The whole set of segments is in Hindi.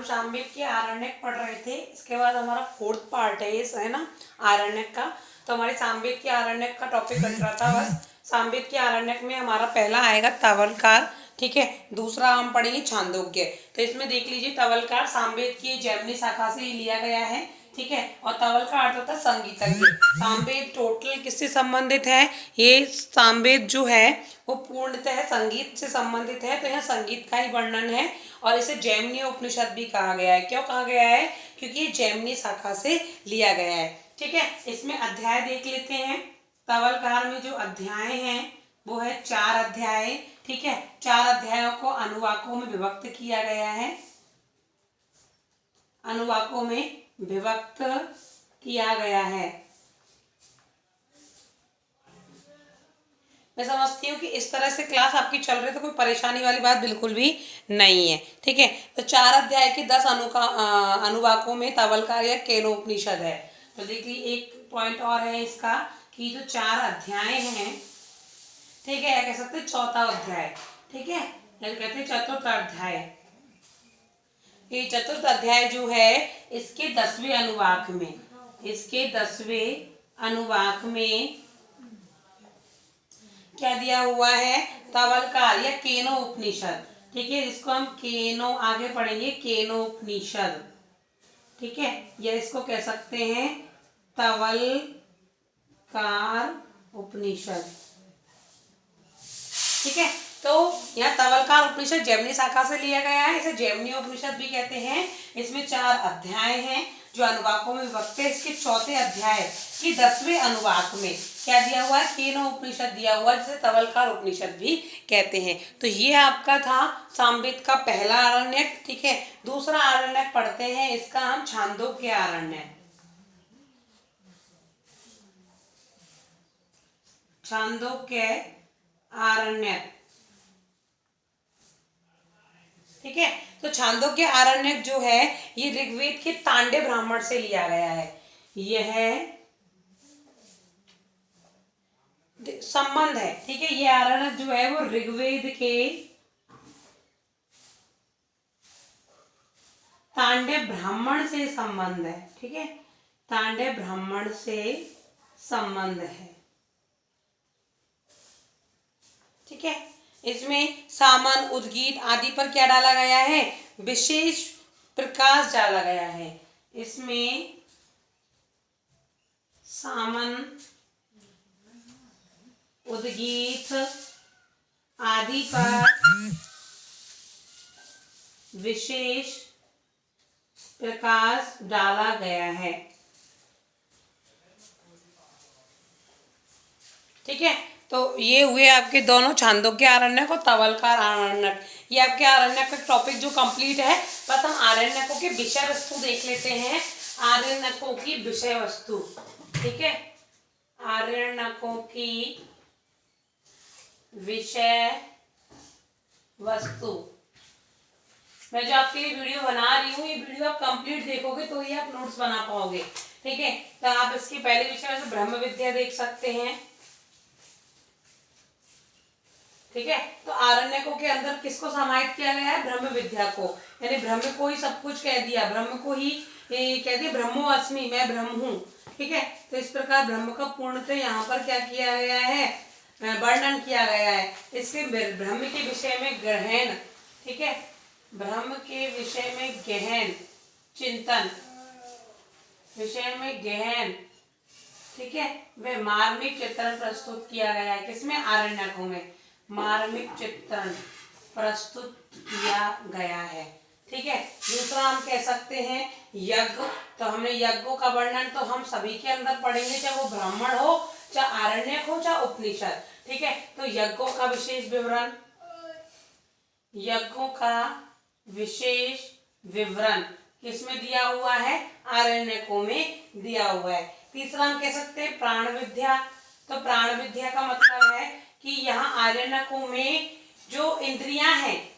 हम सामवेद के आरण्यक पढ़ रहे थे। इसके बाद हमारा 4th पार्ट है ये, है ना, आरण्यक का। तो हमारे सामवेद के आरण्यक का टॉपिक बन रहा था बस। सामवेद के आरण्यक में हमारा पहला आएगा तवलकार, ठीक है। दूसरा हम पढ़ेंगे छांदोग्य। तो इसमें देख लीजिए, तवलकार सामवेद की जैमिनी शाखा से ही लिया गया है, ठीक है। और तवल का अर्थ होता है संगीतज्ञ। सामवेद टोटल किससे संबंधित है? ये सामवेद जो है वो पूर्णतः संगीत से संबंधित है। तो यहाँ संगीत का ही वर्णन है और इसे जैमिनी उपनिषद भी कहा गया है। क्यों कहा गया है? क्योंकि ये जैमिनी शाखा से लिया गया है, ठीक है। इसमें अध्याय देख लेते हैं। तवलकार में जो अध्याय हैं वो है 4 अध्याय, ठीक है। 4 अध्यायों को अनुवाकों में विभक्त किया गया है, अनुवाकों में विभक्त किया गया है। मैं समझती हूँ कि इस तरह से क्लास आपकी चल रही है तो कोई परेशानी वाली बात बिल्कुल भी नहीं है, ठीक है। तो 4 अध्याय के 10 अनुवाकों में तवलकार या केनोपनिषद है। तो देखिए, एक पॉइंट और है इसका कि जो 4 अध्याय हैं, ठीक है, या कह सकते हैं चौथा अध्याय, ठीक है, या कहते हैं चतुर्थ अध्याय। ये चतुर्थ अध्याय जो है इसके 10वें अनुवाक में, इसके 10वें अनुवाक में क्या दिया हुआ है? तवलकार या केनो उपनिषद, ठीक है। इसको हम केनो आगे पढ़ेंगे, केनो उपनिषद, ठीक है। या इसको कह सकते हैं तवलकार उपनिषद, ठीक है। तो यह तवलकार उपनिषद जैमिनी शाखा से लिया गया है, इसे जैमिनी उपनिषद भी कहते हैं। इसमें 4 अध्याय हैं जो अनुवाकों में विभक्त है। इसके चौथे अध्याय की 10वें अनुवाक में क्या दिया हुआ है? केनो उपनिषद दिया हुआ है, जिसे तवलकार उपनिषद भी कहते हैं। तो ये आपका था सामवेद का पहला आरण्यक, ठीक है। दूसरा आरण्यक पढ़ते हैं, इसका हम छांदोग्य आरण्यक, छांदोग्य आरण्यक, ठीक है। तो छांदोग्य आरण्यक जो है ये ऋग्वेद के तांडव ब्राह्मण से लिया गया है। यह संबंध है, ठीक है। ये आरण्यक जो है वो ऋग्वेद के तांडव ब्राह्मण से संबंध है, ठीक है। तांडव ब्राह्मण से संबंध है, ठीक है। इसमें सामन, उद्गीत आदि पर क्या डाला गया है? विशेष प्रकाश डाला गया है। इसमें सामन, उद्गीत आदि पर विशेष प्रकाश डाला गया है, ठीक है। तो ये हुए आपके दोनों छांदोग्य आरण्यक और तवलकार आरण्यक। ये आपके आरण्यक का टॉपिक जो कंप्लीट है। बस हम आरण्यकों के विषय वस्तु देख लेते हैं। आरण्यकों की विषय वस्तु, ठीक है। आरण्यकों की विषय वस्तु। मैं जो आपके लिए वीडियो बना रही हूँ, ये वीडियो आप कंप्लीट देखोगे तो ही आप नोट्स बना पाओगे, ठीक है। तो आप इसके पहले विषय में ब्रह्म विद्या देख सकते हैं, ठीक है। तो आरण्यकों के अंदर किसको समाहित किया गया है? ब्रह्म विद्या को, यानी ब्रह्म को ही सब कुछ कह दिया, ब्रह्म को ही कह दिया ब्रह्मोऽस्मि, मैं ब्रह्म हूँ, ठीक है। तो इस प्रकार ब्रह्म का पूर्णतः यहाँ पर क्या किया गया है? वर्णन किया गया है। इसके ब्रह्म के विषय में गहन, ठीक है, ब्रह्म के विषय में गहन चिंतन, विषय में गहन, ठीक है, वह मार्मिक चित्रण प्रस्तुत किया गया है। किसमें? आरण्यकों में मार्मिक चित्रण प्रस्तुत किया गया है, ठीक है। दूसरा हम कह सकते हैं यज्ञ। तो हमने यज्ञों का वर्णन तो हम सभी के अंदर पढ़ेंगे, चाहे वो ब्राह्मण हो, चाहे आरण्यक हो, चाहे उपनिषद, ठीक है। तो यज्ञों का विशेष विवरण, यज्ञों का विशेष विवरण किसमें दिया हुआ है? आरण्यकों में दिया हुआ है। तीसरा हम कह सकते हैं प्राण विद्या। तो प्राण विद्या का मतलब है कि यहाँ आरण्यकों में जो इंद्रियां हैं,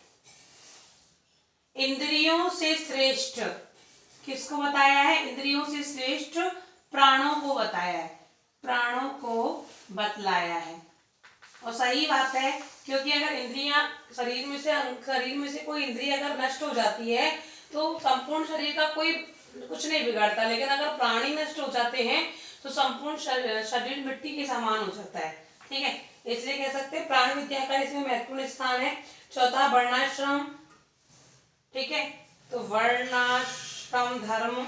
इंद्रियों से श्रेष्ठ किसको बताया है? इंद्रियों से श्रेष्ठ प्राणों को बताया है, प्राणों को बतलाया है। और सही बात है, क्योंकि अगर इंद्रियां शरीर में से कोई इंद्रिय अगर नष्ट हो जाती है तो संपूर्ण शरीर का कोई कुछ नहीं बिगड़ता, लेकिन अगर प्राणी नष्ट हो जाते हैं तो संपूर्ण शरीर मिट्टी के समान हो जाता है। ठीक है, इसलिए कह सकते हैं प्राण विद्या का इसमें महत्वपूर्ण स्थान है। चौथा वर्णाश्रम। ठीक है, तो वर्णाश्रम धर्म।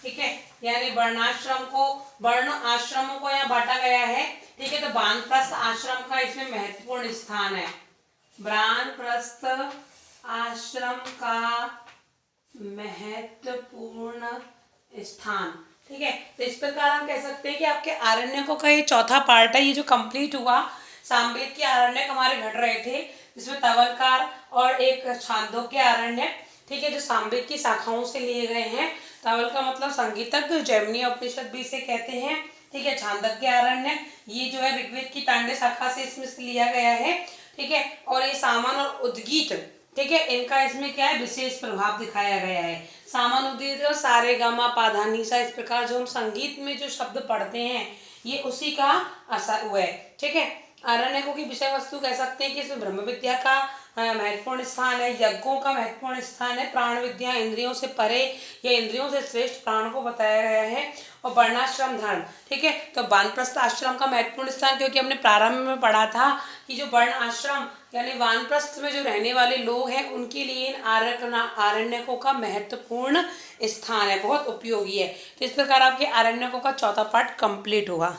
ठीक है, यानी वर्णाश्रम को, वर्ण आश्रमों को यहाँ बांटा गया है। ठीक है, तो वानप्रस्थ आश्रम का इसमें महत्वपूर्ण स्थान है। वानप्रस्थ आश्रम का महत्वपूर्ण स्थान। ठीक है, तो इस प्रकार हम कह सकते हैं कि आपके आरण्यकों का ये चौथा पार्ट है, ये जो कंप्लीट हुआ। सामवेद के आरण्यक हमारे घट रहे थे, जिसमें तवलकार और एक छांदोग्य आरण्यक, ठीक है, जो सामवेद की शाखाओं से लिए गए हैं। तवल का मतलब संगीतज्ञ, जैमिनी उपनिषद भी इसे कहते हैं। ठीक है, छांदोग्य आरण्यक ये जो है ऋग्वेद की तांडव शाखा से इसमें से लिया गया है। ठीक है, और ये सामन और उद्गीत, ठीक है, इनका इसमें क्या है, विशेष प्रभाव दिखाया गया है। सामन उद्गीत और सारे गामा पाधानी सा, इस प्रकार जो हम संगीत में जो शब्द पढ़ते हैं ये उसी का असर हुआ है। ठीक है, आरण्यकों की विषय वस्तु कह सकते हैं कि इसमें ब्रह्म विद्या का महत्वपूर्ण स्थान है, यज्ञों का महत्वपूर्ण स्थान है, प्राण विद्या इंद्रियों से परे या इंद्रियों से श्रेष्ठ प्राण को बताया गया है, और वर्णाश्रम धर्म। ठीक है, तो वानप्रस्थ आश्रम का महत्वपूर्ण स्थान, क्योंकि हमने प्रारंभ में पढ़ा था कि जो वर्ण आश्रम यानी वानप्रस्थ में जो रहने वाले लोग हैं उनके लिए इन आरण्यकों का महत्वपूर्ण स्थान है, बहुत उपयोगी है। तो इस प्रकार आपके आरण्यकों का चौथा पार्ट कंप्लीट हुआ।